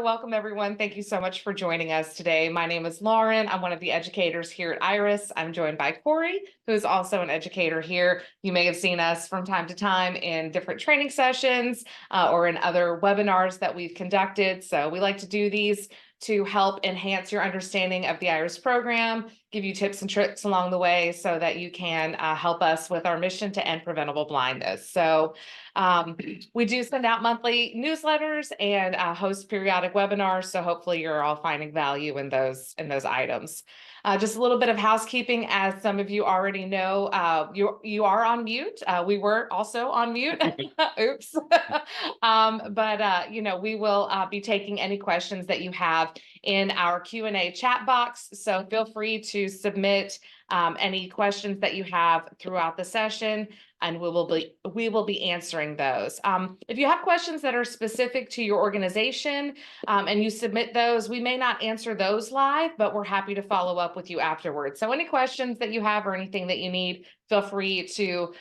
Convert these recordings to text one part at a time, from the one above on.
Welcome, everyone. Thank you so much for joining us today. My name is Lauren. I'm one of the educators here at Iris. I'm joined by Corey, who is also an educator here. You may have seen us from time to time in different training sessions or in other webinars that we've conducted. So we like to do these to help enhance your understanding of the Iris program, give you tips and tricks along the way so that you can help us with our mission to end preventable blindness. So we do send out monthly newsletters and host periodic webinars. So hopefully you're all finding value in those items. Just a little bit of housekeeping, as some of you already know, you are on mute. We were also on mute. Oops. We will be taking any questions that you have in our Q&A chat box. So feel free to submit any questions that you have throughout the session, and we will be answering those. If you have questions that are specific to your organization and you submit those, we may not answer those live, but we're happy to follow up with you afterwards. So any questions that you have or anything that you need, feel free to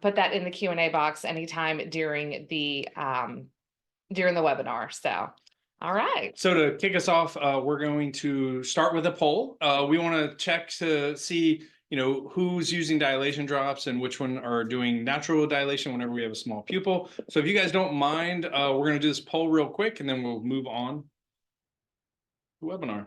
put that in the Q&A box anytime during the webinar. So. All right. So to kick us off, we're going to start with a poll. We want to check to see, who's using dilation drops and which one are doing natural dilation whenever we have a small pupil. So if you guys don't mind, we're going to do this poll real quick and then we'll move on to the webinar.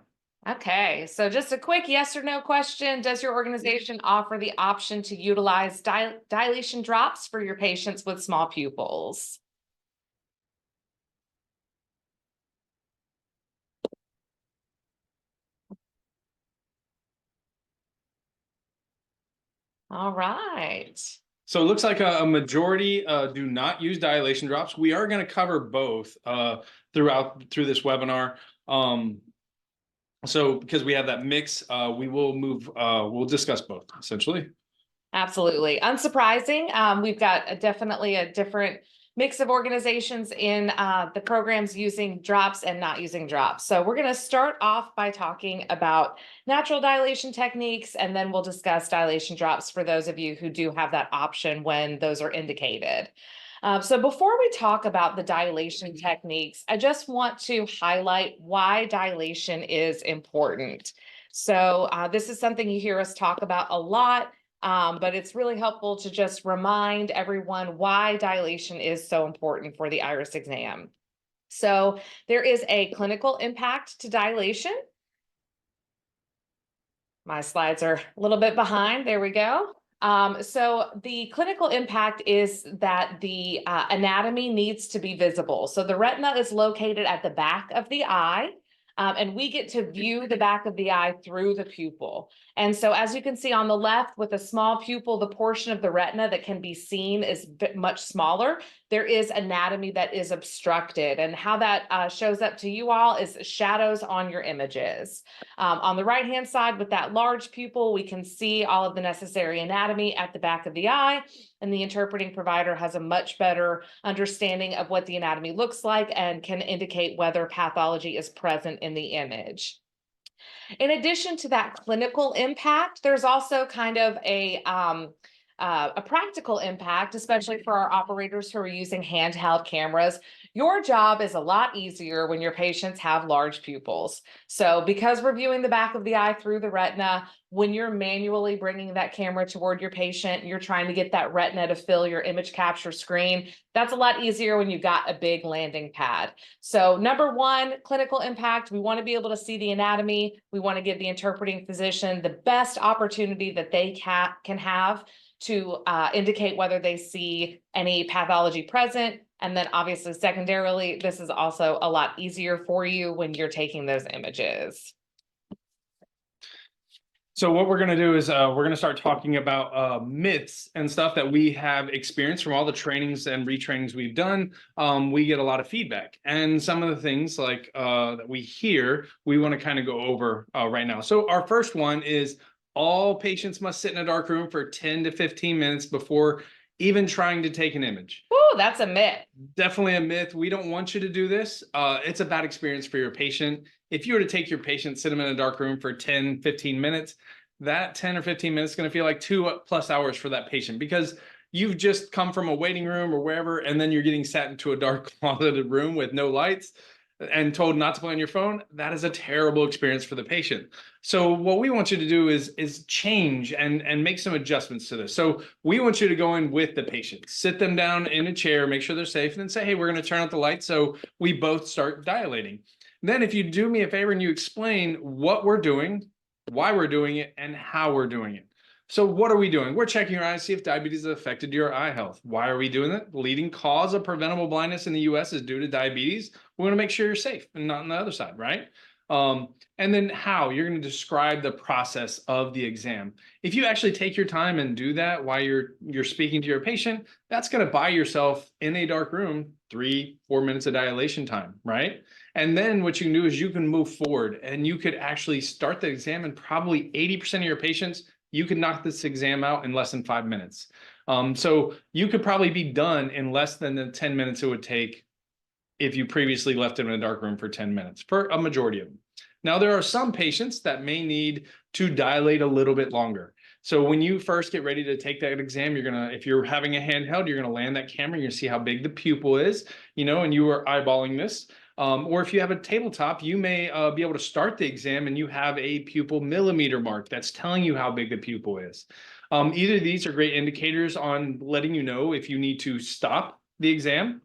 Okay, so just a quick yes or no question. Does your organization offer the option to utilize dilation drops for your patients with small pupils? All right. So it looks like a majority do not use dilation drops. We are going to cover both through this webinar. So because we have that mix, we'll discuss both essentially. Absolutely. Unsurprising. We've got definitely a different mix of organizations in the programs using drops and not using drops. So we're going to start off by talking about natural dilation techniques, and then we'll discuss dilation drops for those of you who do have that option when those are indicated. So before we talk about the dilation techniques, I just want to highlight why dilation is important. So this is something you hear us talk about a lot. But it's really helpful to just remind everyone why dilation is so important for the iris exam. So there is a clinical impact to dilation. My slides are a little bit behind. There we go. So the clinical impact is that the anatomy needs to be visible. So the retina is located at the back of the eye. And we get to view the back of the eye through the pupil. And so as you can see on the left, with a small pupil, the portion of the retina that can be seen is much smaller. There is anatomy that is obstructed. And how that shows up to you all is shadows on your images. On the right-hand side with that large pupil, we can see all of the necessary anatomy at the back of the eye. And the interpreting provider has a much better understanding of what the anatomy looks like and can indicate whether pathology is present in the image. In addition to that clinical impact, there's also kind of a practical impact, especially for our operators who are using handheld cameras. Your job is a lot easier when your patients have large pupils. So because we're viewing the back of the eye through the retina, when you're manually bringing that camera toward your patient, you're trying to get that retina to fill your image capture screen. That's a lot easier when you've got a big landing pad. So number one, clinical impact, we want to be able to see the anatomy. We want to give the interpreting physician the best opportunity that they can have to indicate whether they see any pathology present. And then obviously secondarily, this is also a lot easier for you when you're taking those images. So what we're going to do is we're going to start talking about myths and stuff that we have experienced from all the trainings and retrainings we've done. We get a lot of feedback, and some of the things like that we hear, we want to kind of go over right now. So our first one is all patients must sit in a dark room for 10 to 15 minutes before even trying to take an image. Oh, that's a myth. Definitely a myth. We don't want you to do this. It's a bad experience for your patient. If you were to take your patient, sit them in a dark room for 10, 15 minutes, that 10 or 15 minutes is going to feel like 2+ hours for that patient, because you've just come from a waiting room or wherever, and then you're getting sat into a dark closeted room with no lights. and told not to play on your phone, that is a terrible experience for the patient. So what we want you to do is change and make some adjustments to this. So we want you to go in with the patient, sit them down in a chair, make sure they're safe, and then say, hey, we're going to turn out the light so we both start dilating. Then if you do me a favor and you explain what we're doing, why we're doing it, and how we're doing it. So what are we doing? We're checking your eyes to see if diabetes has affected your eye health. Why are we doing that? The leading cause of preventable blindness in the US is due to diabetes. We want to make sure you're safe and not on the other side, right? And then how? You're going to describe the process of the exam. If you actually take your time and do that while you're speaking to your patient, that's going to buy yourself in a dark room 3-4 minutes of dilation time, right? And then what you can do is you can move forward and you could actually start the exam, and probably 80% of your patients, you could knock this exam out in less than 5 minutes. So you could probably be done in less than the 10 minutes it would take if you previously left them in a dark room for 10 minutes, for a majority of them. Now, there are some patients that may need to dilate a little bit longer. So when you first get ready to take that exam, if you're having a handheld, you're gonna land that camera, you're gonna see how big the pupil is, and you are eyeballing this. Or if you have a tabletop, you may be able to start the exam and you have a pupil millimeter mark that's telling you how big the pupil is. Either of these are great indicators on letting you know if you need to stop the exam,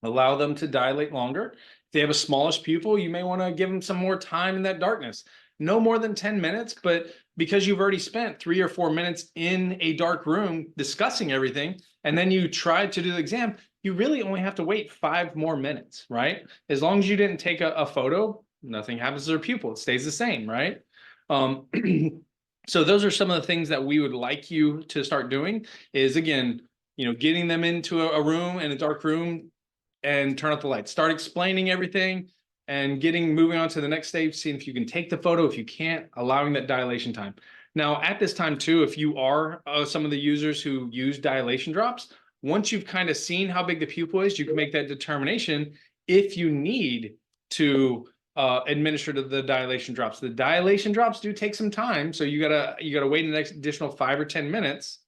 allow them to dilate longer. If they have a smallish pupil, you may want to give them some more time in that darkness. No more than 10 minutes, but because you've already spent 3 or 4 minutes in a dark room discussing everything, and then you tried to do the exam, you really only have to wait 5 more minutes, right? As long as you didn't take a photo, nothing happens to their pupil. It stays the same, right? So those are some of the things that we would like you to start doing is, again, getting them into a room, in a dark room, and turn out the lights. Start explaining everything and moving on to the next stage, seeing if you can take the photo. If you can't, allowing that dilation time. Now, at this time too, if you are some of the users who use dilation drops, once you've kind of seen how big the pupil is, you can make that determination if you need to administer the dilation drops. The dilation drops do take some time, so you gotta wait an additional 5 or 10 minutes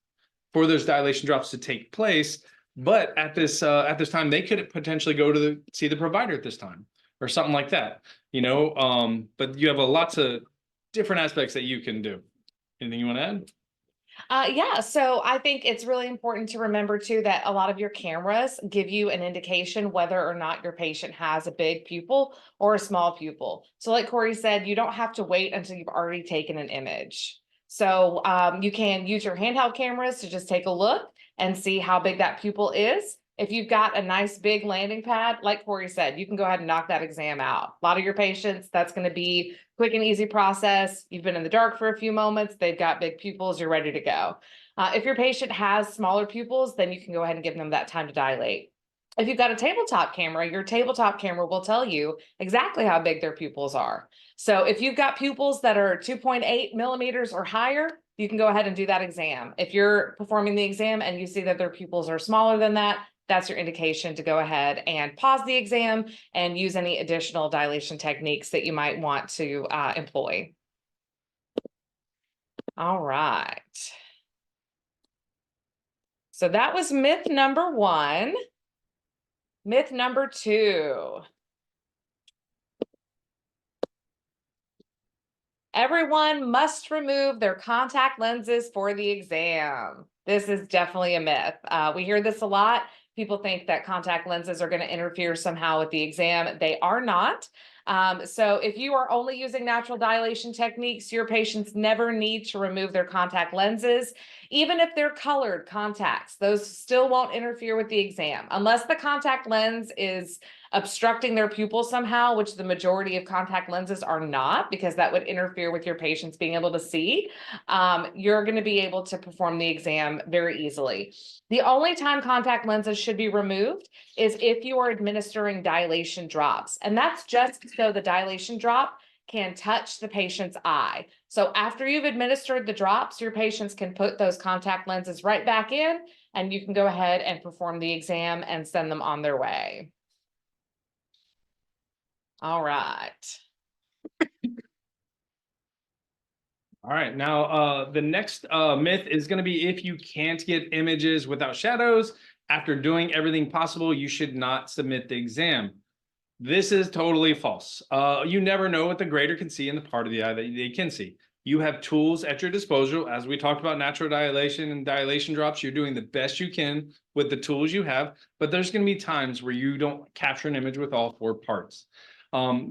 for those dilation drops to take place. But at this time, they could potentially go to see the provider at this time or something like that, but you have lots of different aspects that you can do. Anything you want to add? Yeah, so I think it's really important to remember too that a lot of your cameras give you an indication whether or not your patient has a big pupil or a small pupil. So like Corey said, you don't have to wait until you've already taken an image. So you can use your handheld cameras to just take a look and see how big that pupil is. If you've got a nice big landing pad, like Corey said, you can go ahead and knock that exam out. A lot of your patients, that's going to be quick and easy process. You've been in the dark for a few moments, they've got big pupils, you're ready to go. If your patient has smaller pupils, then you can go ahead and give them that time to dilate. If you've got a tabletop camera, your tabletop camera will tell you exactly how big their pupils are. So if you've got pupils that are 2.8 millimeters or higher, you can go ahead and do that exam. If you're performing the exam and you see that their pupils are smaller than that, that's your indication to go ahead and pause the exam and use any additional dilation techniques that you might want to employ. All right. So that was myth number 1. Myth number 2. Everyone must remove their contact lenses for the exam. This is definitely a myth. We hear this a lot. People think that contact lenses are going to interfere somehow with the exam. They are not. So if you are only using natural dilation techniques, your patients never need to remove their contact lenses. Even if they're colored contacts, those still won't interfere with the exam unless the contact lens is obstructing their pupil somehow, which the majority of contact lenses are not, because that would interfere with your patients being able to see. You're going to be able to perform the exam very easily. The only time contact lenses should be removed is if you are administering dilation drops, and that's just so the dilation drop can touch the patient's eye. So after you've administered the drops, your patients can put those contact lenses right back in, and you can go ahead and perform the exam and send them on their way. All right. All right, now the next myth is going to be if you can't get images without shadows, after doing everything possible, you should not submit the exam. This is totally false. You never know what the grader can see in the part of the eye that they can see. You have tools at your disposal. As we talked about natural dilation and dilation drops, you're doing the best you can with the tools you have, but there's going to be times where you don't capture an image with all 4 parts.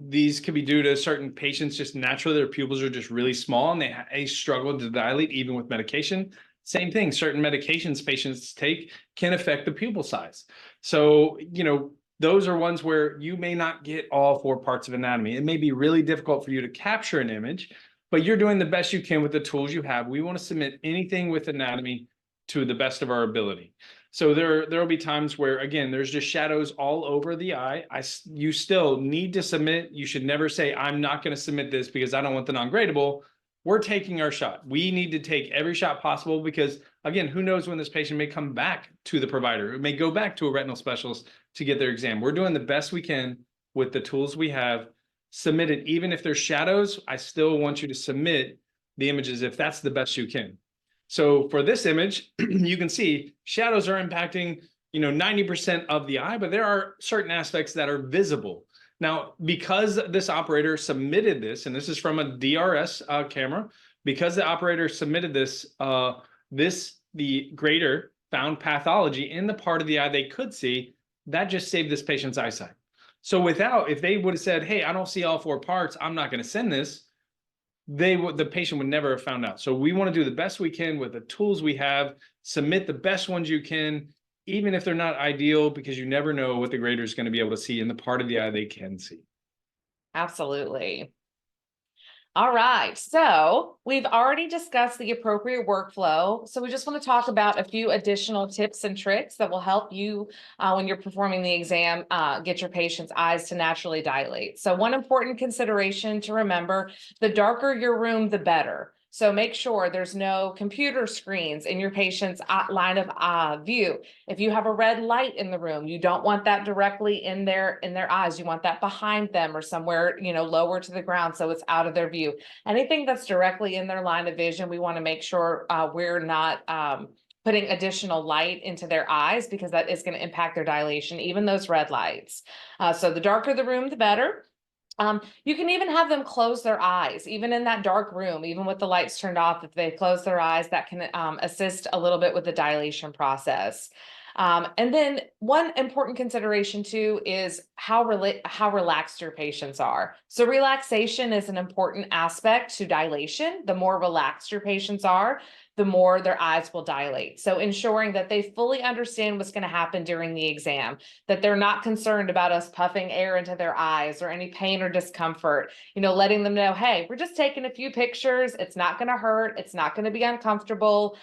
These could be due to certain patients, just naturally their pupils are just really small and they struggle to dilate even with medication. Same thing, certain medications patients take can affect the pupil size. So, those are ones where you may not get all 4 parts of anatomy. It may be really difficult for you to capture an image, but you're doing the best you can with the tools you have. We want to submit anything with anatomy to the best of our ability. So there'll be times where, again, there's just shadows all over the eye. You still need to submit. You should never say, I'm not going to submit this because I don't want the non-gradable. We're taking our shot. We need to take every shot possible because, again, who knows when this patient may come back to the provider. It may go back to a retinal specialist to get their exam. We're doing the best we can with the tools we have. Submit it. Even if there's shadows, I still want you to submit the images if that's the best you can. So for this image, you can see shadows are impacting, 90% of the eye, but there are certain aspects that are visible. Now, because this operator submitted this, and this is from a DRS camera, because the operator submitted this, the grader found pathology in the part of the eye they could see, that just saved this patient's eyesight. So if they would have said, hey, I don't see all 4 parts, I'm not going to send this, the patient would never have found out. So we want to do the best we can with the tools we have, submit the best ones you can, even if they're not ideal, because you never know what the grader is going to be able to see in the part of the eye they can see. Absolutely. All right, so we've already discussed the appropriate workflow. So we just want to talk about a few additional tips and tricks that will help you when you're performing the exam, get your patient's eyes to naturally dilate. So one important consideration to remember, the darker your room, the better. So make sure there's no computer screens in your patient's line of view. If you have a red light in the room, you don't want that directly in their eyes. You want that behind them or somewhere, lower to the ground so it's out of their view. Anything that's directly in their line of vision, we want to make sure we're not putting additional light into their eyes because that is going to impact their dilation, even those red lights. So the darker the room, the better. You can even have them close their eyes, even in that dark room, even with the lights turned off. If they close their eyes, that can assist a little bit with the dilation process. And then one important consideration too is how relaxed your patients are. So relaxation is an important aspect to dilation. The more relaxed your patients are, the more their eyes will dilate. So ensuring that they fully understand what's going to happen during the exam, that they're not concerned about us puffing air into their eyes or any pain or discomfort, letting them know, hey, we're just taking a few pictures. It's not going to hurt. It's not going to be uncomfortable.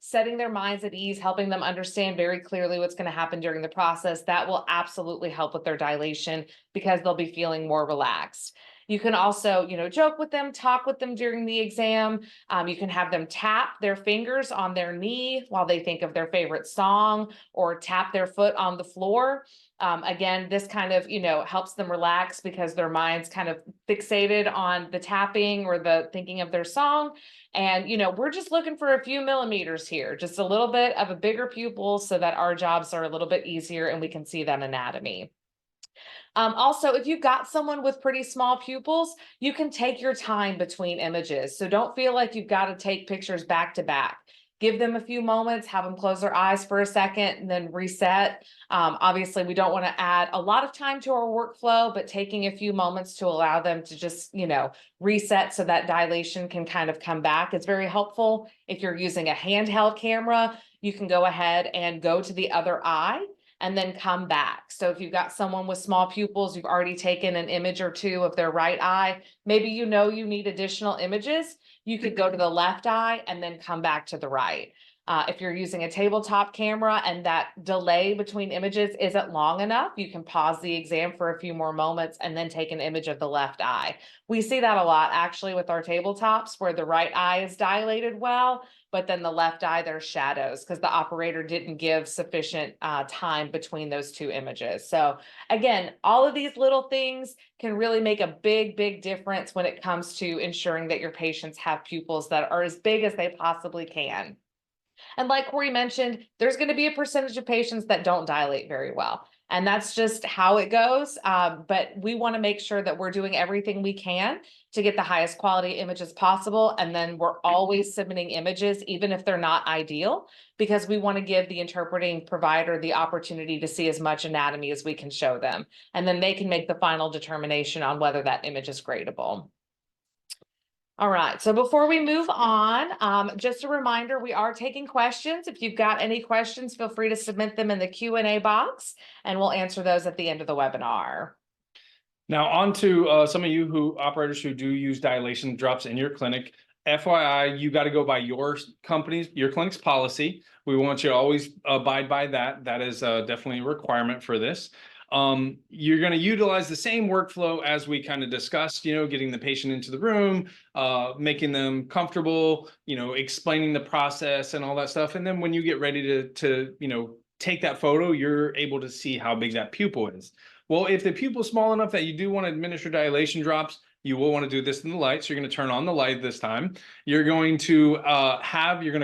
Setting their minds at ease, helping them understand very clearly what's going to happen during the process. That will absolutely help with their dilation because they'll be feeling more relaxed. You can also, joke with them, talk with them during the exam. You can have them tap their fingers on their knee while they think of their favorite song or tap their foot on the floor. Again, this kind of, helps them relax because their mind's kind of fixated on the tapping or the thinking of their song. And, we're just looking for a few millimeters here, just a little bit of a bigger pupil so that our jobs are a little bit easier and we can see that anatomy. Also, if you've got someone with pretty small pupils, you can take your time between images. So don't feel like you've got to take pictures back to back. Give them a few moments, have them close their eyes for a second and then reset. Obviously, we don't want to add a lot of time to our workflow, but taking a few moments to allow them to just, reset so that dilation can kind of come back is very helpful. If you're using a handheld camera, you can go ahead and go to the other eye and then come back. So if you've got someone with small pupils, you've already taken an image or two of their right eye, maybe you need additional images, you could go to the left eye and then come back to the right. If you're using a tabletop camera and that delay between images isn't long enough, you can pause the exam for a few more moments and then take an image of the left eye. We see that a lot actually with our tabletops where the right eye is dilated well, but then the left eye, there's shadows because the operator didn't give sufficient time between those two images. So again, all of these little things can really make a big, big difference when it comes to ensuring that your patients have pupils that are as big as they possibly can. And like Corey mentioned, there's going to be a percentage of patients that don't dilate very well. And that's just how it goes. But we want to make sure that we're doing everything we can to get the highest quality images possible. And then we're always submitting images, even if they're not ideal, because we want to give the interpreting provider the opportunity to see as much anatomy as we can show them. And then they can make the final determination on whether that image is gradable. All right, so before we move on, just a reminder, we are taking questions. If you've got any questions, feel free to submit them in the Q&A box, and we'll answer those at the end of the webinar. Now, on to some of you operators who do use dilation drops in your clinic. FYI, you got to go by your clinic's policy. We want you to always abide by that. That is definitely a requirement for this. You're going to utilize the same workflow as we kind of discussed, getting the patient into the room, making them comfortable, explaining the process and all that stuff. And then when you get ready to take that photo, you're able to see how big that pupil is. Well, if the pupil's small enough that you do want to administer dilation drops, you will want to do this in the light. So you're going to turn on the light this time. You're going to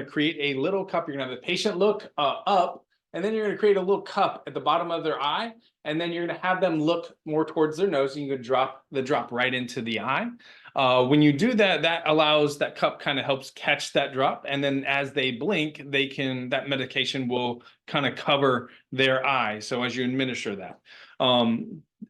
create a little cup. You're going to have the patient look up, and then you're going to create a little cup at the bottom of their eye. And then you're going to have them look more towards their nose, and you can drop the drop right into the eye. When you do that, that allows that cup kind of helps catch that drop. And then as they blink, that medication will kind of cover their eye. So as you administer that,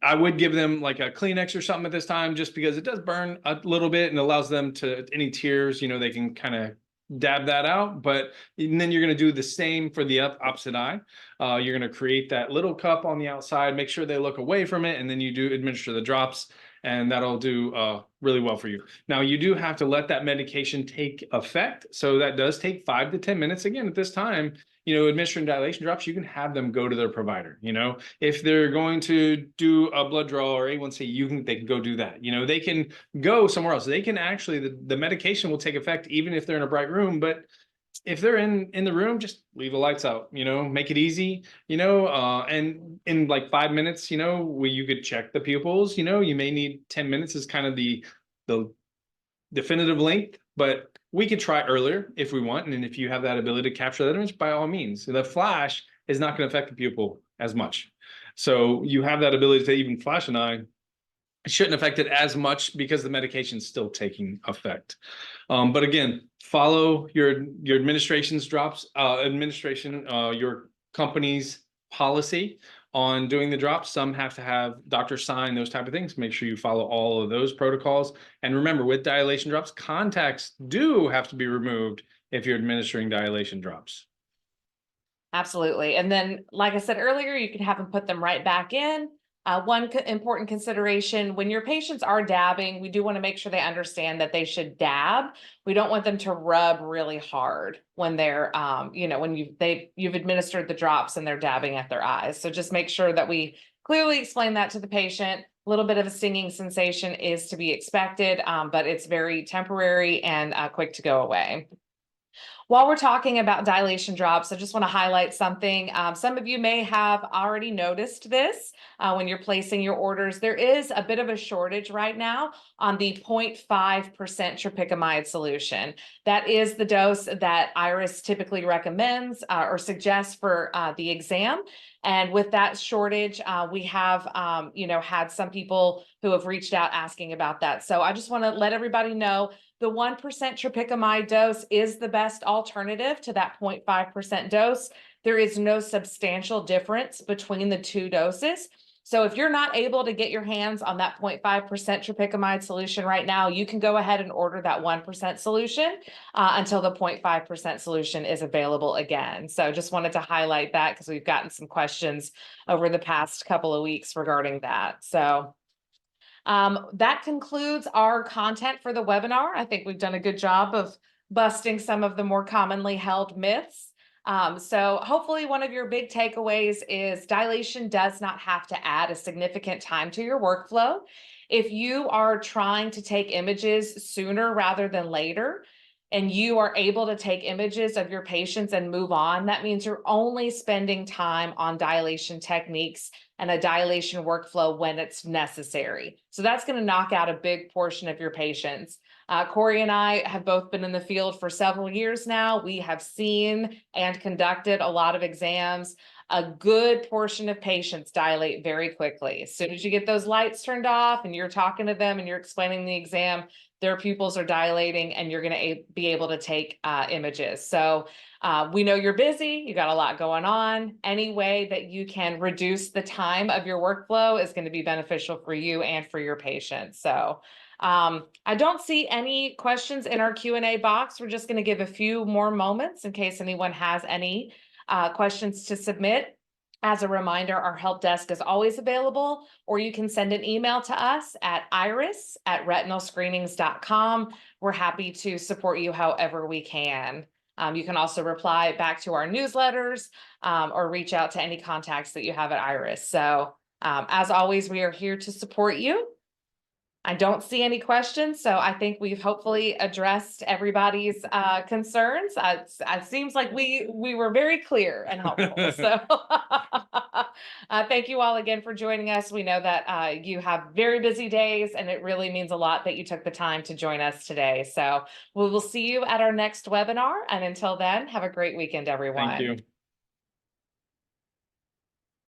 I would give them like a Kleenex or something at this time, just because it does burn a little bit and allows them to, any tears, they can kind of dab that out. But then you're going to do the same for the opposite eye. You're going to create that little cup on the outside, make sure they look away from it, and then you do administer the drops, and that'll do really well for you. Now, you do have to let that medication take effect. So that does take 5 to 10 minutes. Again, at this time, administering dilation drops, you can have them go to their provider. If they're going to do a blood draw or A1C, they can go do that. They can go somewhere else. They can actually, the medication will take effect even if they're in a bright room. But if they're in the room, just leave the lights out, make it easy, and in like 5 minutes, where you could check the pupils, you may need 10 minutes is kind of the definitive length, but we could try earlier if we want. And if you have that ability to capture that image, by all means. The flash is not going to affect the pupil as much. So you have that ability to even flash an eye. It shouldn't affect it as much because the medication is still taking effect. But again, follow your administration's drops, your company's policy on doing the drops. Some have to have doctors sign those type of things. Make sure you follow all of those protocols. And remember, with dilation drops, contacts do have to be removed if you're administering dilation drops. Absolutely. And then, like I said earlier, you can have them put them right back in. One important consideration, when your patients are dabbing, we do want to make sure they understand that they should dab. We don't want them to rub really hard when they're, when you've administered the drops and they're dabbing at their eyes. So just make sure that we clearly explain that to the patient. A little bit of a stinging sensation is to be expected, but it's very temporary and quick to go away. While we're talking about dilation drops, I just want to highlight something. Some of you may have already noticed this when you're placing your orders. There is a bit of a shortage right now on the 0.5% tropicamide solution. That is the dose that Iris typically recommends or suggests for the exam. And with that shortage, we have, had some people who have reached out asking about that. So I just want to let everybody know the 1% tropicamide dose is the best alternative to that 0.5% dose. There is no substantial difference between the two doses. So if you're not able to get your hands on that 0.5% tropicamide solution right now, you can go ahead and order that 1% solution until the 0.5% solution is available again. So just wanted to highlight that because we've gotten some questions over the past couple of weeks regarding that. So that concludes our content for the webinar. I think we've done a good job of busting some of the more commonly held myths. So hopefully one of your big takeaways is dilation does not have to add a significant time to your workflow. If you are trying to take images sooner rather than later, and you are able to take images of your patients and move on, that means you're only spending time on dilation techniques and a dilation workflow when it's necessary. So that's going to knock out a big portion of your patients. Corey and I have both been in the field for several years now. We have seen and conducted a lot of exams. a good portion of patients dilate very quickly. As soon as you get those lights turned off and you're talking to them and you're explaining the exam, their pupils are dilating and you're going to be able to take images. So we know you're busy, you got a lot going on. Any way that you can reduce the time of your workflow is going to be beneficial for you and for your patients. So I don't see any questions in our Q&A box. We're just going to give a few more moments in case anyone has any questions to submit. As a reminder, our help desk is always available, or you can send an email to us at iris@retinalscreenings.com. We're happy to support you however we can. You can also reply back to our newsletters or reach out to any contacts that you have at Iris. So as always, we are here to support you. I don't see any questions, so I think we've hopefully addressed everybody's concerns. It seems like we were very clear and helpful. So thank you all again for joining us. We know that you have very busy days, and it really means a lot that you took the time to join us today. So we will see you at our next webinar. And until then, have a great weekend, everyone. Thank you.